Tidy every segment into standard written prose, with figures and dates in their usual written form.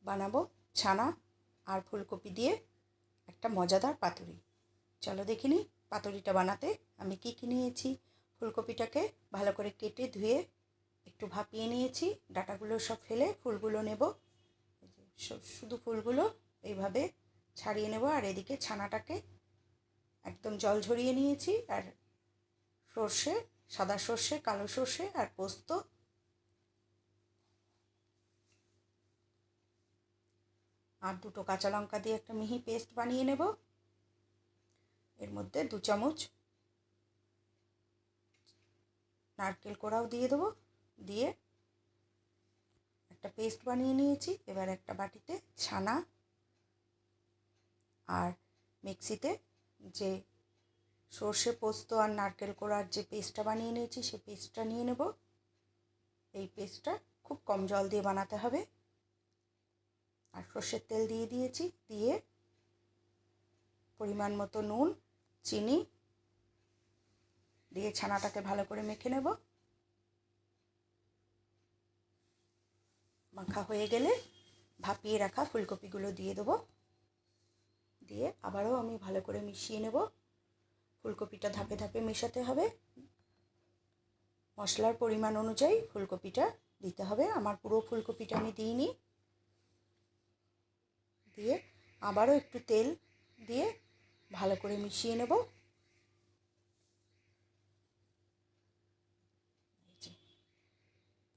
বানাবো ছানা আর ফুলকপি দিয়ে একটা মজাদার পাতুরি। চলো দেখে নিই পাতুরিটা বানাতে আমি কী কী নিয়েছি। ফুলকপিটাকে ভালো করে কেটে ধুয়ে একটু ভাপিয়ে নিয়েছি, ডাঁটাগুলো সব ফেলে ফুলগুলো নেব। শুধু ফুলগুলো এইভাবে ছাড়িয়ে নেব। আর এদিকে ছানাটাকে একদম জল ঝরিয়ে নিয়েছি। আর সর্ষে, সাদা সর্ষে, কালো সর্ষে আর পোস্ত আর দুটো কাঁচা লঙ্কা দিয়ে একটা মিহি পেস্ট বানিয়ে নেব। এর মধ্যে 2 চামচ নারকেল কোড়াও দিয়ে দেবো। দিয়ে একটা পেস্ট বানিয়ে নিয়েছি। এবার একটা বাটিতে ছানা আর মিক্সিতে যে সর্ষে, পোস্ত আর নারকেল কোড়ার যে পেস্টটা বানিয়ে নিয়েছি সেই পেস্টটা নিয়ে নেব। এই পেস্টটা খুব কম জল দিয়ে বানাতে হবে। আর সর্ষের তেল দিয়ে দিয়েছি, দিয়ে পরিমাণ মতো নুন, চিনি দিয়ে ছানাটাকে ভালো করে মেখে নেব। মাখা হয়ে গেলে ভাপিয়ে রাখা ফুলকপিগুলো দিয়ে দেবো। দিয়ে আবারও আমি ভালো করে মিশিয়ে নেব। ফুলকপিটা ধাপে ধাপে মেশাতে হবে। মশলার পরিমাণ অনুযায়ী ফুলকপিটা দিতে হবে। আমার পুরো ফুলকপিটা আমি দিইনি। দিয়ে আবারও একটু তেল দিয়ে ভালো করে মিশিয়ে নেব।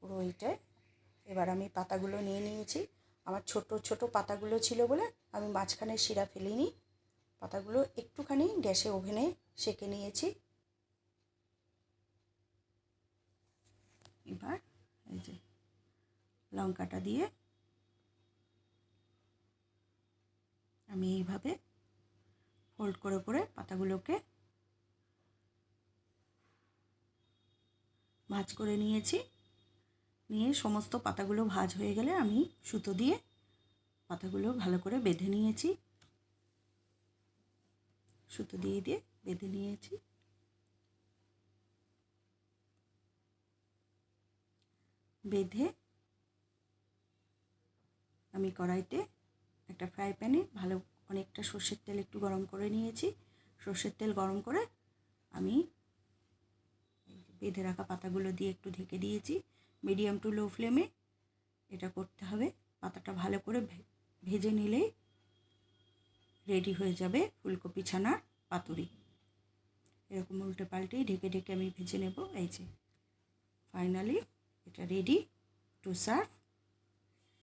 পুরো এইটায় এবার আমি পাতাগুলো নিয়ে নিয়েছি। আমার ছোট ছোট পাতাগুলো ছিল বলে আমি মাঝখানে শিরা ফেলিনি। পাতাগুলো একটুখানি গ্যাসে ওভেনে সেঁকে নিয়েছি। এবার এই যে লঙ্কাটা দিয়ে আমি এইভাবে ফোল্ড করে করে পাতাগুলোকে ভাঁজ করে নিয়েছি। নিয়ে সমস্ত পাতাগুলো ভাঁজ হয়ে গেলে আমি সুতো দিয়ে পাতাগুলো ভালো করে বেঁধে নিয়েছি। সুতো দিয়ে দিয়ে বেঁধে নিয়েছি। বেঁধে আমি কড়াইতে একটা ফ্রাই প্যানে অনেকটা সর্ষের তেল একটু গরম করে নিয়েছি। সর্ষের তেল গরম করে আমি বেঁধে রাখা পাতাগুলো দিয়ে একটু ঢেকে দিয়েছি। মিডিয়াম টু লো ফ্লেমে এটা করতে হবে। পাতাটা ভালো করে ভেজে নিলেই রেডি হয়ে যাবে ফুলকপি ছানার পাতুরি। এরকম উল্টে পাল্টেই ঢেকে ঢেকে আমি ভেজে নেব। এই যে ফাইনালি এটা রেডি টু সার্ভ।